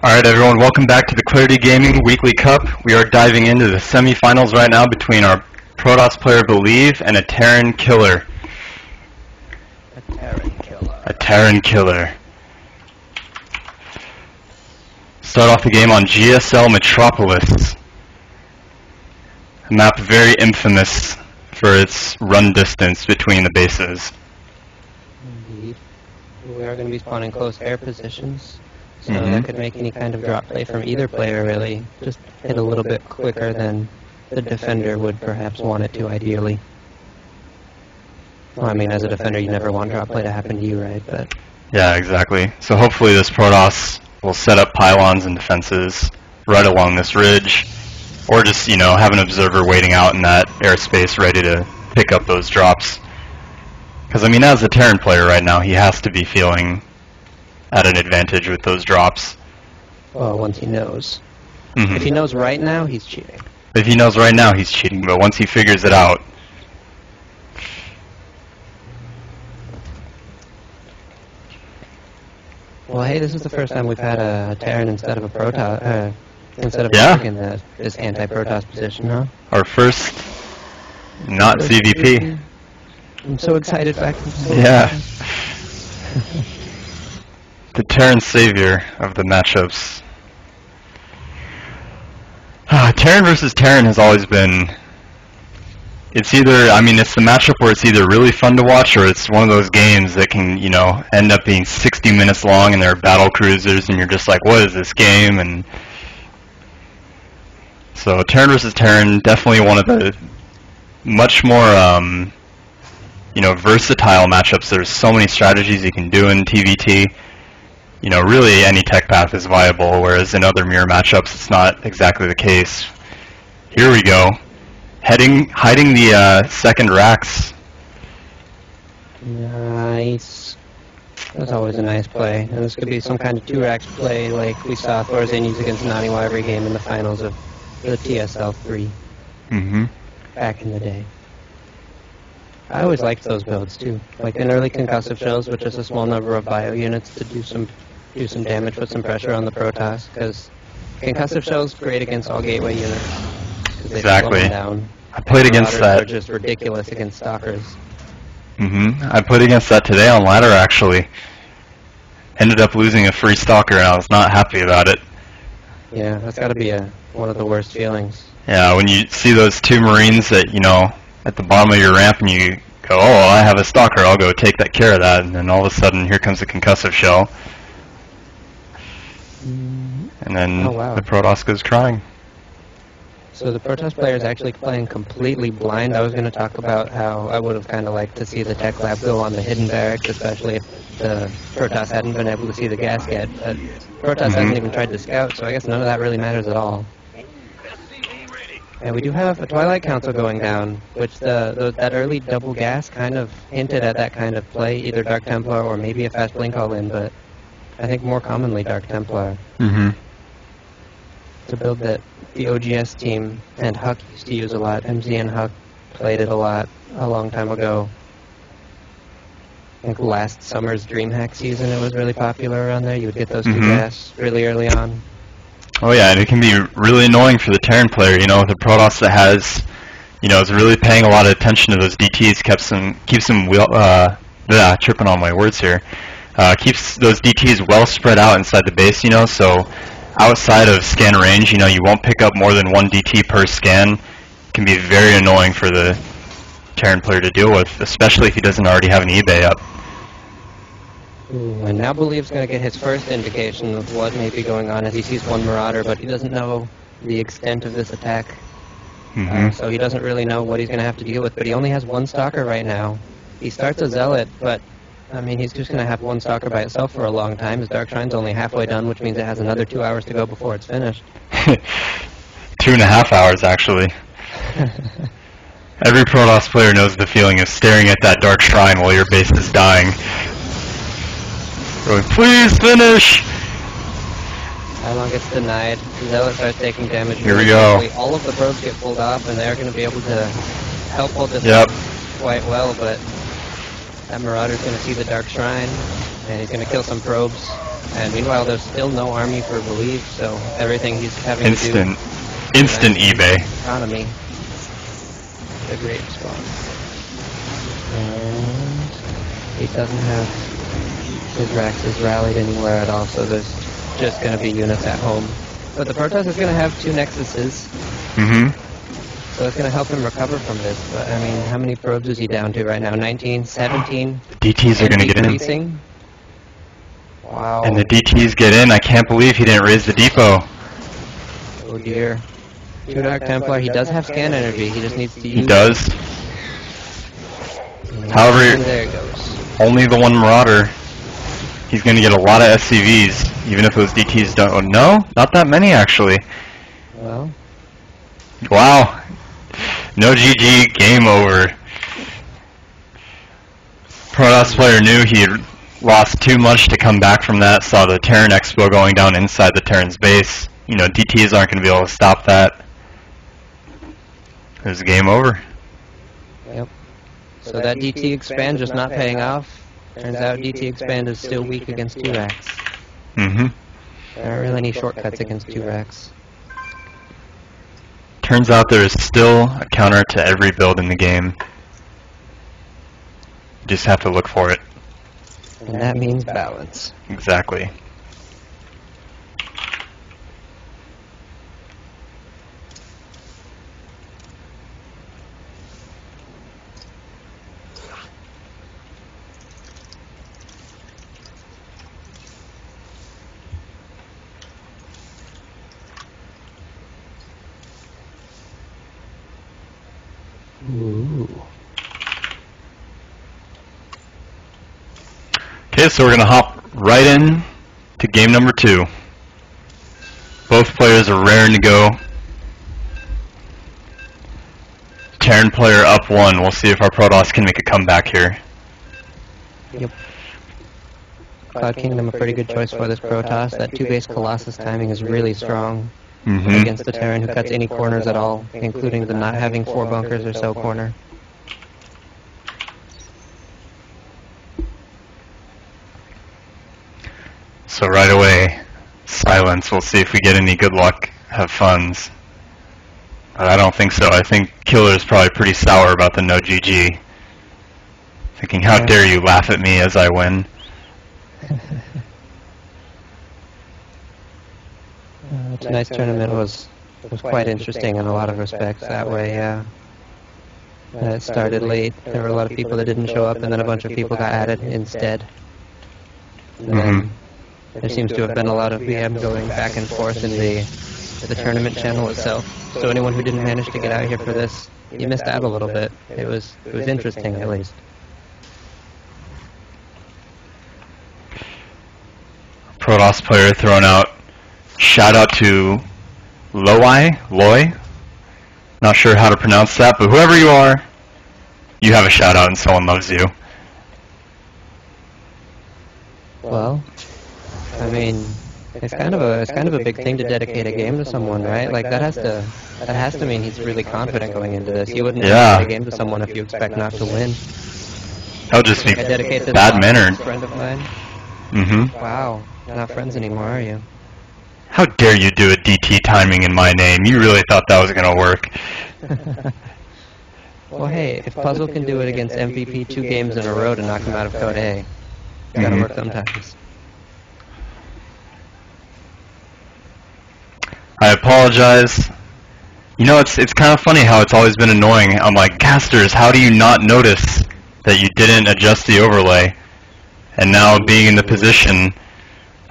Alright everyone, welcome back to the Clarity Gaming Weekly Cup. We are diving into the semifinals right now between our Protoss player Believe and a Terran Killer. A Terran Killer. Start off the game on GSL Metropolis. A map very infamous for its run distance between the bases. Indeed. We are going to be spawning close air positions. So that could make any kind of drop play from either player really just hit a little bit quicker than the defender would perhaps want it to, ideally. Well, I mean, as a defender, you never want drop play to happen to you, right? But yeah, exactly. So hopefully this Protoss will set up pylons and defenses right along this ridge, or just, you know, have an observer waiting out in that airspace ready to pick up those drops. Because, I mean, as a Terran player right now, he has to be feeling at an advantage with those drops. Well, once he knows. If he knows right now, he's cheating. If he knows right now, he's cheating, but once he figures it out... Well, hey, this is the first time we've had a Terran instead of a Protoss, instead of in this anti-Protoss position, huh? Our first not CVP. I'm so excited back. Yeah. The Terran savior of the matchups. Terran versus Terran has always been... It's either, I mean, it's the matchup where it's either really fun to watch or it's one of those games that can, you know, end up being 60 minutes long and there are battle cruisers and you're just like, what is this game? And so Terran versus Terran, definitely one of the much more, you know, versatile matchups. There's so many strategies you can do in TVT. You know, really any tech path is viable, whereas in other mirror matchups it's not exactly the case. Here we go. Hiding the second racks. Nice. That's always a nice play. And this could be some kind of 2-racks play like we saw Thorzan use against Naniwa every game in the finals of the TSL 3 back in the day. I always liked those builds too. Like in early concussive shells with just a small number of bio units to do some damage, put some pressure on the Protoss, because concussive shells great against all gateway units. Exactly. Down. I played against that. Are just ridiculous against stalkers. I played against that today on ladder actually. Ended up losing a free stalker and I was not happy about it. Yeah, that's got to be one of the worst feelings. Yeah, when you see those two Marines that, you know, at the bottom of your ramp and you go, oh, I have a stalker, I'll go take that care of that, and then all of a sudden here comes a concussive shell. And then the Protoss goes crying. So the Protoss player is actually playing completely blind. I was going to talk about how I would have kind of liked to see the tech lab go on the hidden barracks, especially if the Protoss hadn't been able to see the gasket. But Protoss hasn't even tried to scout, so I guess none of that really matters at all. And we do have a Twilight Council going down, which that early double gas kind of hinted at that kind of play, either Dark Templar or maybe a fast blink all-in, but I think more commonly Dark Templar. It's a build that the OGS team and Huck used to use a lot. MZ and Huck played it a lot a long time ago. I think last summer's DreamHack season it was really popular around there. You would get those two gas really early on. Oh yeah, and it can be really annoying for the Terran player, you know, with a Protoss that has, you know, is really paying a lot of attention to those DTs, keeps them tripping on my words here. Keeps those DTs well spread out inside the base, you know, so outside of scan range, you know, you won't pick up more than one DT per scan. It can be very annoying for the Terran player to deal with, especially if he doesn't already have an eBay up. Ooh, and now Believe's going to get his first indication of what may be going on as he sees one Marauder, but he doesn't know the extent of this attack. So he doesn't really know what he's going to have to deal with, but he only has one Stalker right now. He starts a Zealot, but I mean, he's just going to have one Stalker by itself for a long time. His Dark Shrine's only halfway done, which means it has another 2 hours to go before it's finished. 2.5 hours, actually. Every Protoss player knows the feeling of staring at that Dark Shrine while your base is dying. Going, please finish! Pylon gets denied. Zealot starts taking damage. Here we go. All of the probes get pulled off, and they're going to be able to help hold this quite well, but that Marauder's going to see the Dark Shrine, and he's going to kill some probes. And meanwhile, there's still no army for Believe, so everything he's having to do... Instant eBay. Economy. A great response. And he doesn't have his Raxes rallied anywhere at all, so there's just going to be units at home. But the Protoss is going to have 2 Nexuses. So it's going to help him recover from this. But, I mean, how many probes is he down to right now? 19, 17? DTs are going to get in. Wow. And the DTs get in. I can't believe he didn't raise the depot. Oh dear. 2 Dark Templar. He does have scan energy. He just needs to use it. He does. However, there it goes. Only the 1 Marauder. He's going to get a lot of SCVs, even if those DTs don't... Oh, no? Not that many, actually. Well. Wow. No GG, game over. Protoss player knew he had lost too much to come back from that, saw the Terran Expo going down inside the Terran's base. You know, DTs aren't going to be able to stop that. It was game over. Yep. So that DT expand just not paying off. Turns out DT expand is still weak against 2-Rax. There aren't really any shortcuts against 2-Rax. Turns out there is still a counter to every build in the game. You just have to look for it. And that means balance. Exactly. Ooh. Okay, so we're going to hop right in to game number 2. Both players are raring to go. Terran player up 1. We'll see if our Protoss can make a comeback here. Yep. Cloud Kingdom a pretty good choice for this Protoss. That 2-base Colossus timing is really strong against the Terran, who cuts any corners at all, including the not having 4 bunkers or so corner. So right away, silence. We'll see if we get any good luck, have funds. But I don't think so. I think Killer's probably pretty sour about the no GG. Thinking, how dare you laugh at me as I win. Tonight's tournament was quite interesting in a lot of respects that way, yeah. It started late. There were a lot of people that didn't show up, and then a bunch of people got added instead. There seems to have been a lot of VM going back and forth in the tournament channel itself. So anyone who didn't manage to get out here for this, you missed out a little bit. It was interesting, at least. Protoss player thrown out. Shout out to Loy. Not sure how to pronounce that, but whoever you are, you have a shout out and someone loves you. Well, I mean, it's kind of a big thing to dedicate a game to someone, right? Like that has to mean he's really confident going into this. You wouldn't dedicate a game to someone if you expect not to win. That would just be bad-mannered. Friend of mine. Wow, you're not friends anymore, are you? How dare you do a DT timing in my name? You really thought that was going to work. Well, hey, if Puzzle can do it against MVP 2 games in a row to knock him out of Code A, it's gotta work sometimes. I apologize. You know, it's kind of funny how it's always been annoying. I'm like, casters, how do you not notice that you didn't adjust the overlay? And now being in the position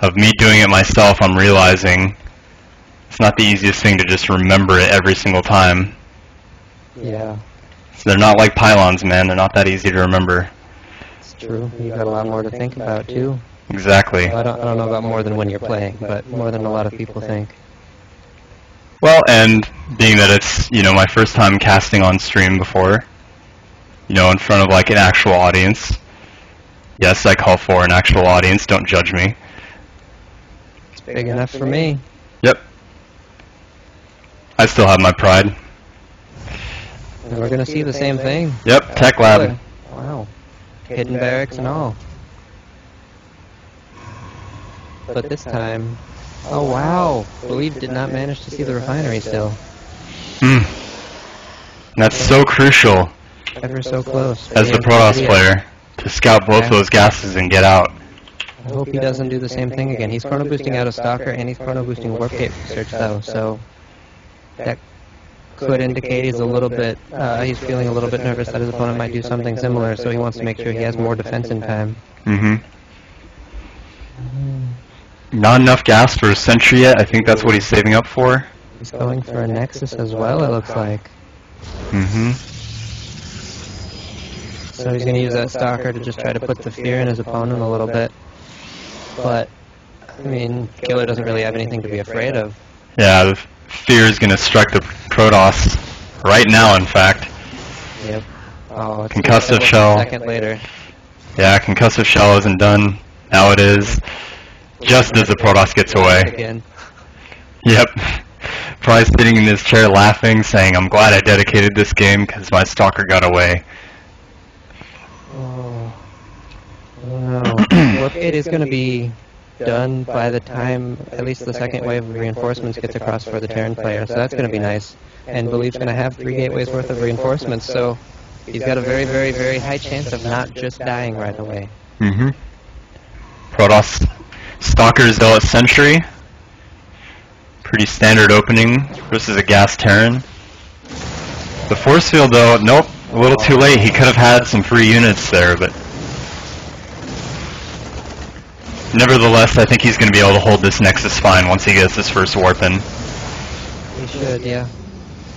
of me doing it myself, I'm realizing it's not the easiest thing to just remember it every single time. Yeah. So they're not like pylons, man. They're not that easy to remember. It's true. You've got a lot more to think about, too. Exactly. Well, I don't know about more than when you're playing, but more than a lot of people think. Well, and being that it's, you know, my first time casting on stream before, you know, in front of like an actual audience. Yes, I call for an actual audience. Don't judge me. It's big enough for me. Yep. I still have my pride. And we're going to see the same thing. Yep, Tech Lab. Wow. Hidden barracks and all. but this time, oh wow, Believe did not manage to see the refinery still. That's so crucial. Ever so close. As the Protoss player, to scout both those gases and get out. I hope he doesn't do the same thing again. He's chrono boosting out a Stalker and he's chrono boosting Warp Gate Research though, so that could indicate he's a little bit, he's feeling a little bit nervous that his opponent might do something similar, so he wants to make sure he has more defense in time. Not enough gas for a Sentry yet. I think that's what he's saving up for. He's going for a Nexus as well, it looks like. So he's going to use that Stalker to just try to put the fear in his opponent a little bit. But, I mean, Killer doesn't really have anything to be afraid of. Yeah, the fear is going to strike the Protoss right now, in fact. Yep. Oh, it's Concussive Shell. A second later. Yeah, Concussive Shell isn't done. Now it is. Just as the Protoss gets away. Again. Yep. Probably sitting in his chair laughing, saying, I'm glad I dedicated this game because my Stalker got away. Oh. No. Warp Gate is going to be done by the time at least the second wave of reinforcements gets across for the Terran player, so that's going to be nice. And Believe's going to have 3 gateways worth of reinforcements, so he's got a very, very, very high chance of not just dying right away. Protoss Stalker Zealot Sentry. Pretty standard opening versus a gas Terran. The force field though, nope, a little too late. He could have had some free units there, but nevertheless, I think he's going to be able to hold this Nexus fine once he gets his first warp in. He should, yeah.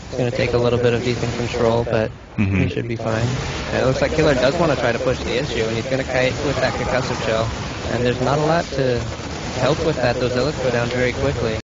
It's going to take a little bit of decent control, but he should be fine. And it looks like Killer does want to try to push the issue, and he's going to kite with that Concussive Shell. And there's not a lot to help with that. Those Zealots go down very quickly.